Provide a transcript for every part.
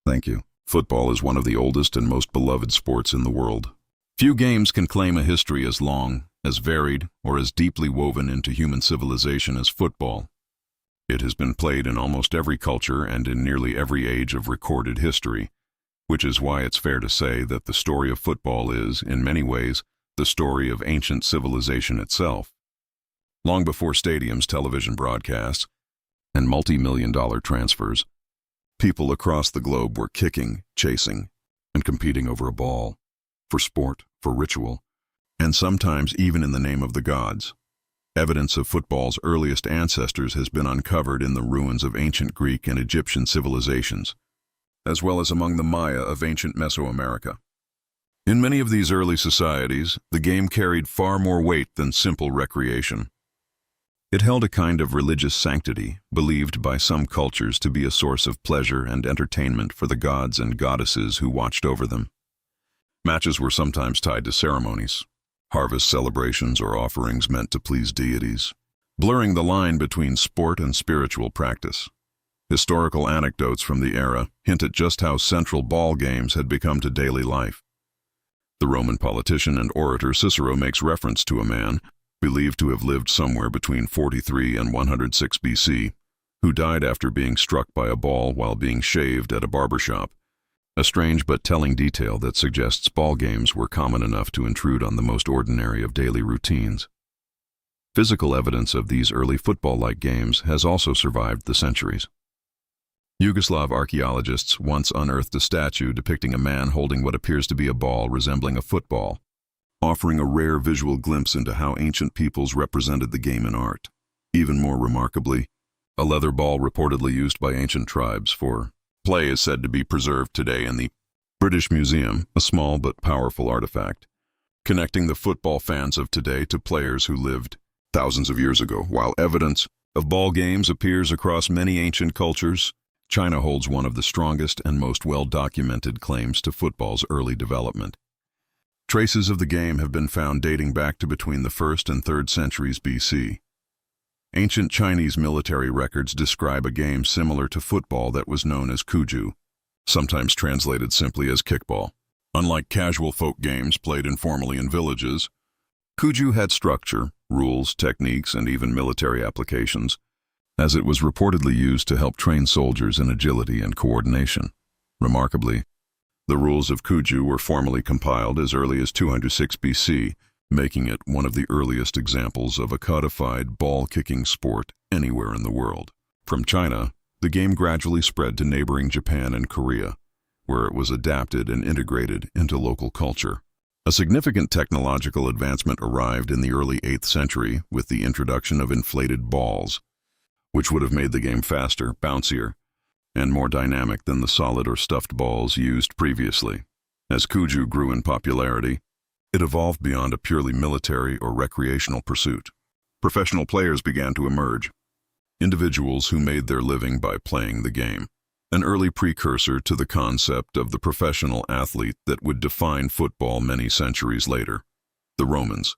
Thank you. Football is one of the oldest and most beloved sports in the world. Few games can claim a history as long, as varied, or as deeply woven into human civilization as football. It has been played in almost every culture and in nearly every age of recorded history, which is why it's fair to say that the story of football is, in many ways, the story of ancient civilization itself. Long before stadiums, television broadcasts, and multi-million-dollar transfers, people across the globe were kicking, chasing, and competing over a ball, for sport, for ritual, and sometimes even in the name of the gods. Evidence of football's earliest ancestors has been uncovered in the ruins of ancient Greek and Egyptian civilizations, as well as among the Maya of ancient Mesoamerica. In many of these early societies, the game carried far more weight than simple recreation. It held a kind of religious sanctity, believed by some cultures to be a source of pleasure and entertainment for the gods and goddesses who watched over them. Matches were sometimes tied to ceremonies, harvest celebrations or offerings meant to please deities, blurring the line between sport and spiritual practice. Historical anecdotes from the era hint at just how central ball games had become to daily life. The Roman politician and orator Cicero makes reference to a man, believed to have lived somewhere between 43 and 106 BC, who died after being struck by a ball while being shaved at a barber shop. A strange but telling detail that suggests ball games were common enough to intrude on the most ordinary of daily routines. Physical evidence of these early football-like games has also survived the centuries. Yugoslav archaeologists once unearthed a statue depicting a man holding what appears to be a ball resembling a football, offering a rare visual glimpse into how ancient peoples represented the game in art. Even more remarkably, a leather ball reportedly used by ancient tribes for play is said to be preserved today in the British Museum, a small but powerful artifact, connecting the football fans of today to players who lived thousands of years ago. While evidence of ball games appears across many ancient cultures, China holds one of the strongest and most well-documented claims to football's early development. Traces of the game have been found dating back to between the 1st and 3rd centuries BC. Ancient Chinese military records describe a game similar to football that was known as cuju, sometimes translated simply as kickball. Unlike casual folk games played informally in villages, cuju had structure, rules, techniques, and even military applications, as it was reportedly used to help train soldiers in agility and coordination. Remarkably, the rules of cuju were formally compiled as early as 206 BC, making it one of the earliest examples of a codified ball-kicking sport anywhere in the world. From China, the game gradually spread to neighboring Japan and Korea, where it was adapted and integrated into local culture. A significant technological advancement arrived in the early 8th century with the introduction of inflated balls, which would have made the game faster, bouncier, and more dynamic than the solid or stuffed balls used previously. As cuju grew in popularity, it evolved beyond a purely military or recreational pursuit. Professional players began to emerge, individuals who made their living by playing the game, an early precursor to the concept of the professional athlete that would define football many centuries later. The Romans,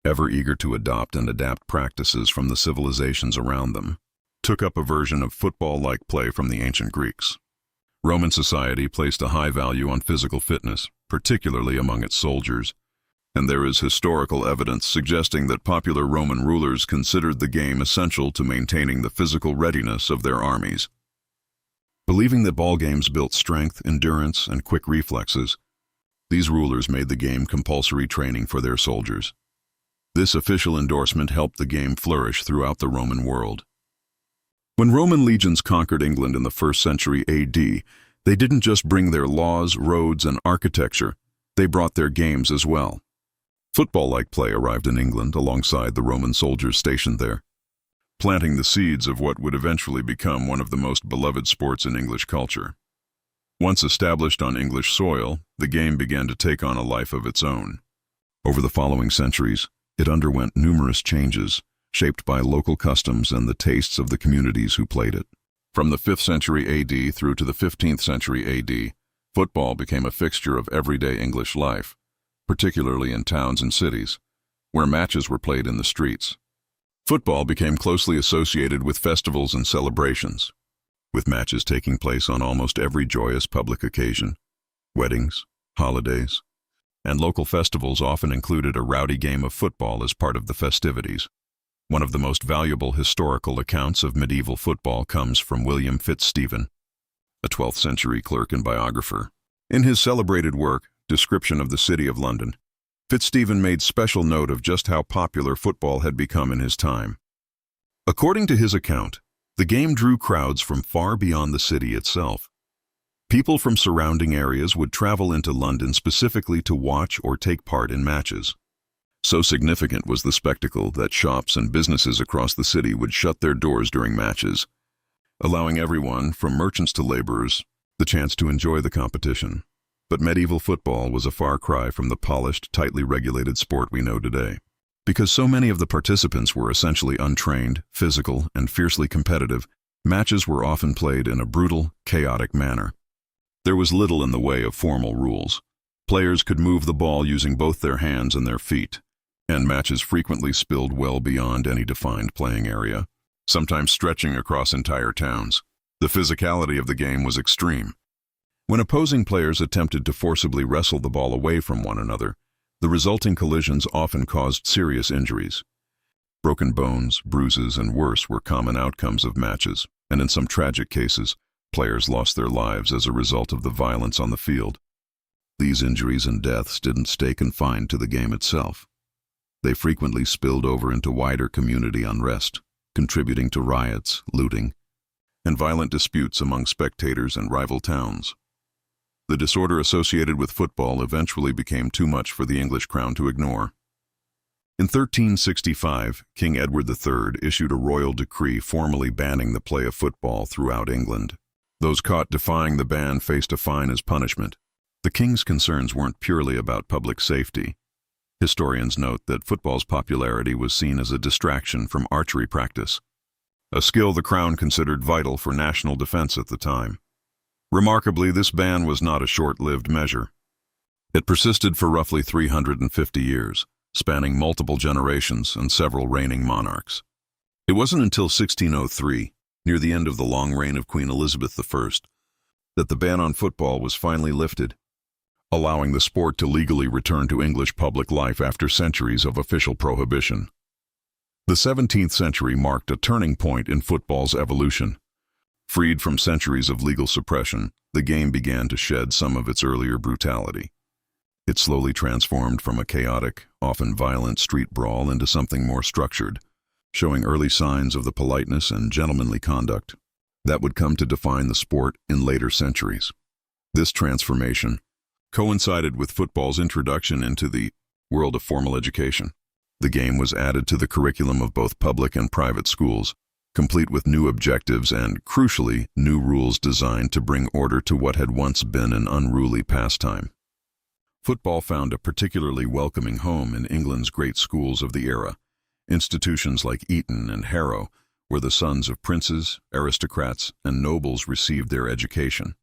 ever eager to adopt and adapt practices from the civilizations around them, took up a version of football-like play from the ancient Greeks. Roman society placed a high value on physical fitness, particularly among its soldiers, and there is historical evidence suggesting that popular Roman rulers considered the game essential to maintaining the physical readiness of their armies. Believing that ball games built strength, endurance, and quick reflexes, these rulers made the game compulsory training for their soldiers. This official endorsement helped the game flourish throughout the Roman world. When Roman legions conquered England in the 1st century AD, they didn't just bring their laws, roads, and architecture, they brought their games as well. Football-like play arrived in England alongside the Roman soldiers stationed there, planting the seeds of what would eventually become one of the most beloved sports in English culture. Once established on English soil, the game began to take on a life of its own. Over the following centuries, it underwent numerous changes, shaped by local customs and the tastes of the communities who played it. From the 5th century AD through to the 15th century AD, football became a fixture of everyday English life, particularly in towns and cities, where matches were played in the streets. Football became closely associated with festivals and celebrations. with matches taking place on almost every joyous public occasion. Weddings, holidays, and local festivals often included a rowdy game of football as part of the festivities. One of the most valuable historical accounts of medieval football comes from William Fitzstephen, a 12th century clerk and biographer. In his celebrated work, Description of the City of London, Fitzstephen made special note of just how popular football had become in his time. According to his account, the game drew crowds from far beyond the city itself. People from surrounding areas would travel into London specifically to watch or take part in matches. So significant was the spectacle that shops and businesses across the city would shut their doors during matches, allowing everyone, from merchants to laborers, the chance to enjoy the competition. But medieval football was a far cry from the polished, tightly regulated sport we know today. Because so many of the participants were essentially untrained, physical, and fiercely competitive, matches were often played in a brutal, chaotic manner. There was little in the way of formal rules. Players could move the ball using both their hands and their feet, and matches frequently spilled well beyond any defined playing area, sometimes stretching across entire towns. The physicality of the game was extreme. When opposing players attempted to forcibly wrestle the ball away from one another, the resulting collisions often caused serious injuries. Broken bones, bruises, and worse were common outcomes of matches, and in some tragic cases, players lost their lives as a result of the violence on the field. These injuries and deaths didn't stay confined to the game itself. They frequently spilled over into wider community unrest, contributing to riots, looting, and violent disputes among spectators and rival towns. The disorder associated with football eventually became too much for the English crown to ignore. In 1365, King Edward III issued a royal decree formally banning the play of football throughout England. Those caught defying the ban faced a fine as punishment. The king's concerns weren't purely about public safety. Historians note that football's popularity was seen as a distraction from archery practice, a skill the crown considered vital for national defense at the time. Remarkably, this ban was not a short-lived measure. It persisted for roughly 350 years, spanning multiple generations and several reigning monarchs. It wasn't until 1603, near the end of the long reign of Queen Elizabeth I, that the ban on football was finally lifted, allowing the sport to legally return to English public life after centuries of official prohibition. The 17th century marked a turning point in football's evolution. Freed from centuries of legal suppression, the game began to shed some of its earlier brutality. It slowly transformed from a chaotic, often violent street brawl into something more structured, showing early signs of the politeness and gentlemanly conduct that would come to define the sport in later centuries. This transformation coincided with football's introduction into the world of formal education. The game was added to the curriculum of both public and private schools, complete with new objectives and, crucially, new rules designed to bring order to what had once been an unruly pastime. Football found a particularly welcoming home in England's great schools of the era. Institutions like Eton and Harrow, where the sons of princes, aristocrats, and nobles received their education.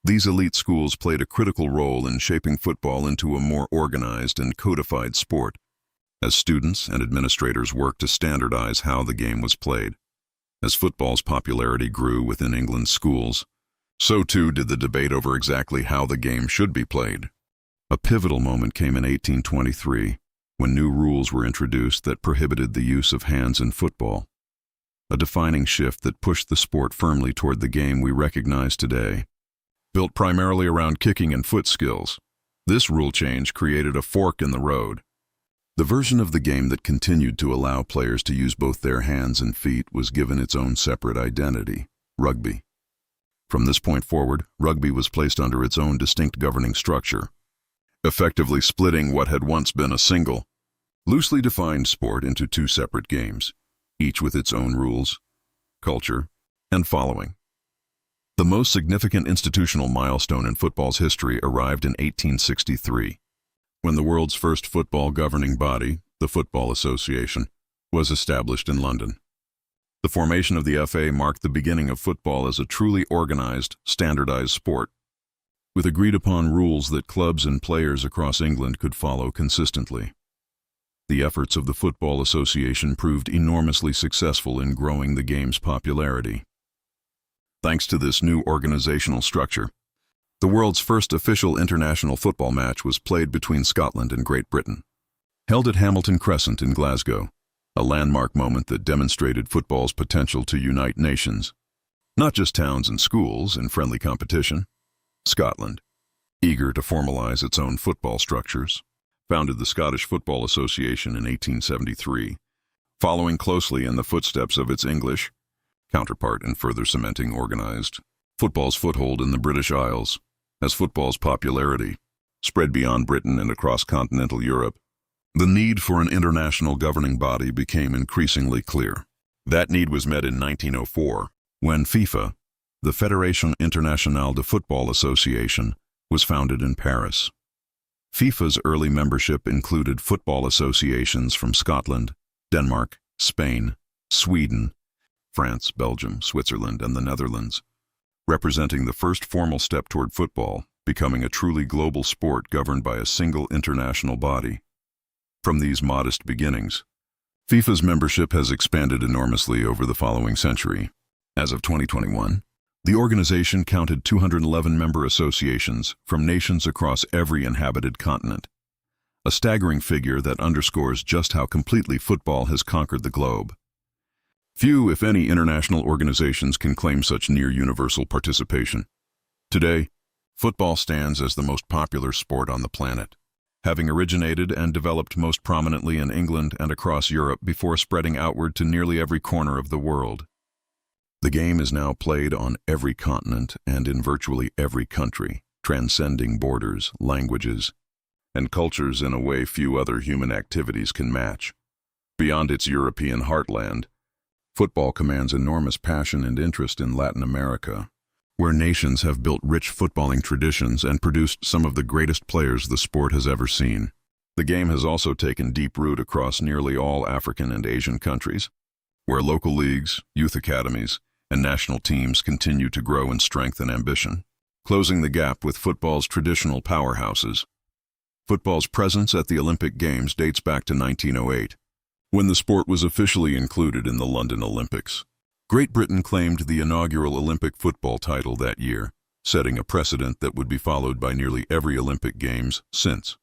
These elite schools played a critical role in shaping football into a more organized and codified sport, as students and administrators worked to standardize how the game was played. As football's popularity grew within England's schools, so too did the debate over exactly how the game should be played. A pivotal moment came in 1823, when new rules were introduced that prohibited the use of hands in football, a defining shift that pushed the sport firmly toward the game we recognize today. Built primarily around kicking and foot skills, this rule change created a fork in the road. The version of the game that continued to allow players to use both their hands and feet was given its own separate identity: rugby. From this point forward, rugby was placed under its own distinct governing structure, effectively splitting what had once been a single, loosely defined sport into two separate games, each with its own rules, culture, and following. The most significant institutional milestone in football's history arrived in 1863, when the world's first football governing body, the Football Association, was established in London. The formation of the FA marked the beginning of football as a truly organized, standardized sport, with agreed-upon rules that clubs and players across England could follow consistently. The efforts of the Football Association proved enormously successful in growing the game's popularity. Thanks to this new organizational structure, the world's first official international football match was played between Scotland and Great Britain. Held at Hamilton Crescent in Glasgow, a landmark moment that demonstrated football's potential to unite nations, not just towns and schools in friendly competition. Scotland, eager to formalize its own football structures, founded the Scottish Football Association in 1873, following closely in the footsteps of its English counterpart and further cementing organized football's foothold in the British Isles. As football's popularity spread beyond Britain and across continental Europe, the need for an international governing body became increasingly clear. That need was met in 1904, when FIFA, the Fédération Internationale de Football Association, was founded in Paris. FIFA's early membership included football associations from Scotland, Denmark, Spain, Sweden, France, Belgium, Switzerland, and the Netherlands, representing the first formal step toward football becoming a truly global sport governed by a single international body. From these modest beginnings, FIFA's membership has expanded enormously over the following century. As of 2021, the organization counted 211 member associations from nations across every inhabited continent, a staggering figure that underscores just how completely football has conquered the globe. Few, if any, international organizations can claim such near-universal participation. Today, football stands as the most popular sport on the planet, having originated and developed most prominently in England and across Europe before spreading outward to nearly every corner of the world. The game is now played on every continent and in virtually every country, transcending borders, languages, and cultures in a way few other human activities can match. Beyond its European heartland, football commands enormous passion and interest in Latin America, where nations have built rich footballing traditions and produced some of the greatest players the sport has ever seen. The game has also taken deep root across nearly all African and Asian countries, where local leagues, youth academies, and national teams continue to grow in strength and ambition, closing the gap with football's traditional powerhouses. Football's presence at the Olympic Games dates back to 1908, when the sport was officially included in the London Olympics. Great Britain claimed the inaugural Olympic football title that year, setting a precedent that would be followed by nearly every Olympic Games since.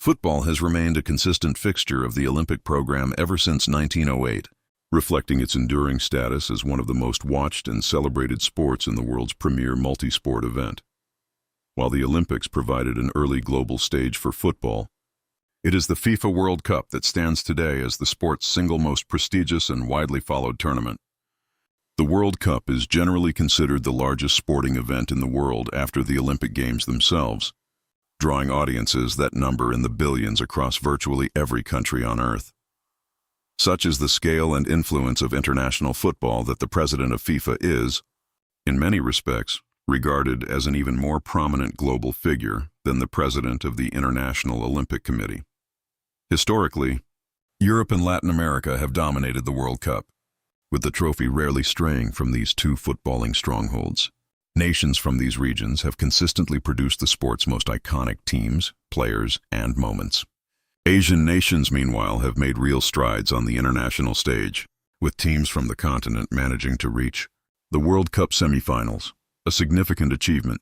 Football has remained a consistent fixture of the Olympic program ever since 1908, reflecting its enduring status as one of the most watched and celebrated sports in the world's premier multi-sport event. While the Olympics provided an early global stage for football, it is the FIFA World Cup that stands today as the sport's single most prestigious and widely followed tournament. The World Cup is generally considered the largest sporting event in the world after the Olympic Games themselves, drawing audiences that number in the billions across virtually every country on Earth. Such is the scale and influence of international football that the president of FIFA is, in many respects, regarded as an even more prominent global figure than the president of the International Olympic Committee. Historically, Europe and Latin America have dominated the World Cup, with the trophy rarely straying from these two footballing strongholds. Nations from these regions have consistently produced the sport's most iconic teams, players, and moments. Asian nations, meanwhile, have made real strides on the international stage, with teams from the continent managing to reach the World Cup semifinals, a significant achievement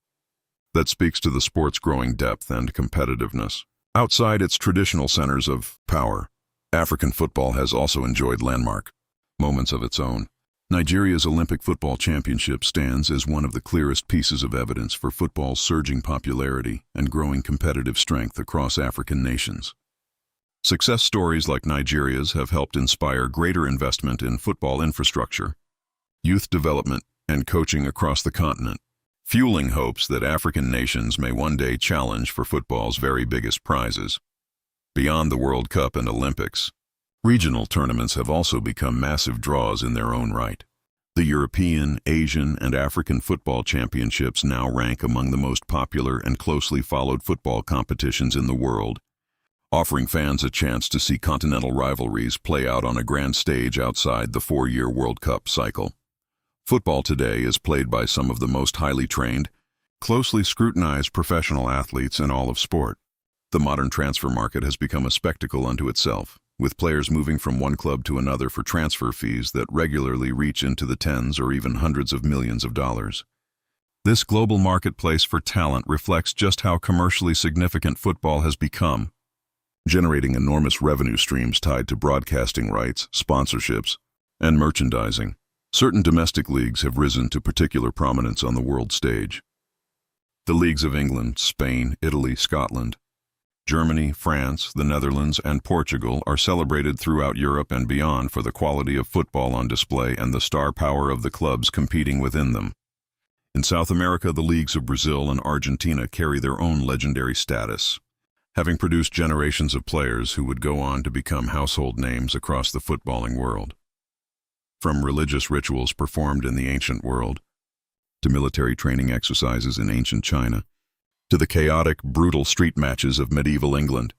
that speaks to the sport's growing depth and competitiveness. Outside its traditional centers of power, African football has also enjoyed landmark moments of its own. Nigeria's Olympic Football Championship stands as one of the clearest pieces of evidence for football's surging popularity and growing competitive strength across African nations. Success stories like Nigeria's have helped inspire greater investment in football infrastructure, youth development, and coaching across the continent, fueling hopes that African nations may one day challenge for football's very biggest prizes. Beyond the World Cup and Olympics, regional tournaments have also become massive draws in their own right. The European, Asian, and African football championships now rank among the most popular and closely followed football competitions in the world, offering fans a chance to see continental rivalries play out on a grand stage outside the four-year World Cup cycle. Football today is played by some of the most highly trained, closely scrutinized professional athletes in all of sport. The modern transfer market has become a spectacle unto itself, with players moving from one club to another for transfer fees that regularly reach into the tens or even hundreds of millions of dollars. This global marketplace for talent reflects just how commercially significant football has become, generating enormous revenue streams tied to broadcasting rights, sponsorships, and merchandising. Certain domestic leagues have risen to particular prominence on the world stage. The leagues of England, Spain, Italy, Scotland, Germany, France, the Netherlands, and Portugal are celebrated throughout Europe and beyond for the quality of football on display and the star power of the clubs competing within them. In South America, the leagues of Brazil and Argentina carry their own legendary status, having produced generations of players who would go on to become household names across the footballing world. From religious rituals performed in the ancient world, to military training exercises in ancient China, to the chaotic, brutal street matches of medieval England,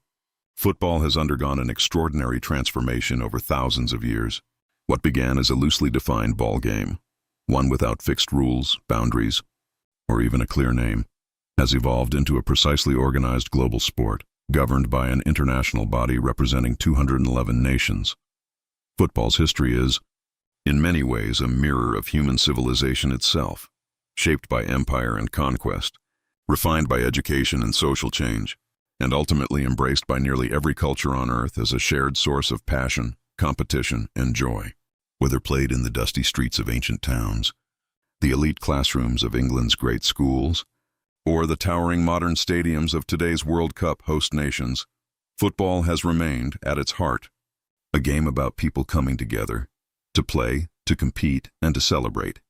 football has undergone an extraordinary transformation over thousands of years. What began as a loosely defined ball game, one without fixed rules, boundaries, or even a clear name, has evolved into a precisely organized global sport, governed by an international body representing 211 nations. Football's history is, in many ways, a mirror of human civilization itself, shaped by empire and conquest, refined by education and social change, and ultimately embraced by nearly every culture on earth as a shared source of passion, competition, and joy. Whether played in the dusty streets of ancient towns, the elite classrooms of England's great schools, or the towering modern stadiums of today's World Cup host nations, football has remained, at its heart, a game about people coming together, to play, to compete, and to celebrate.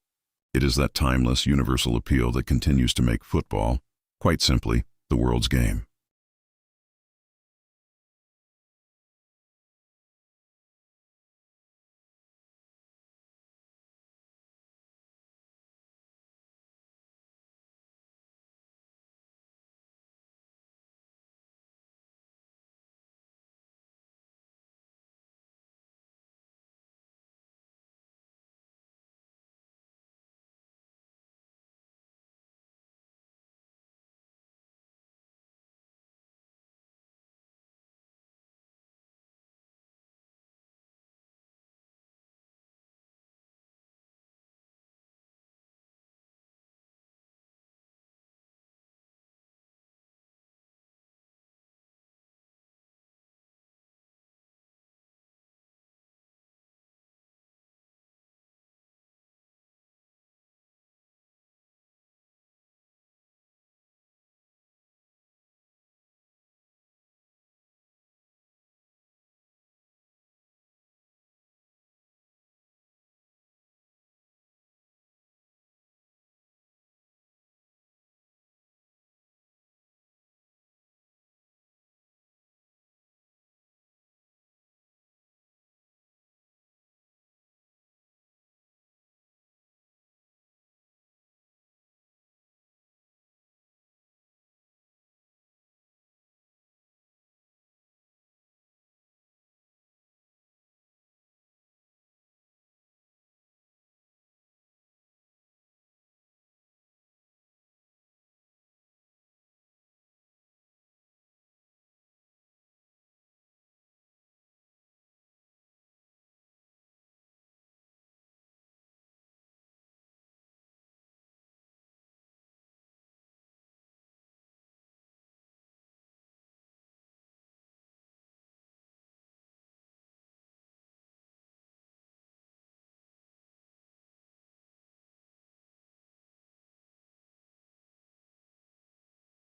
It is that timeless, universal appeal that continues to make football, quite simply, the world's game.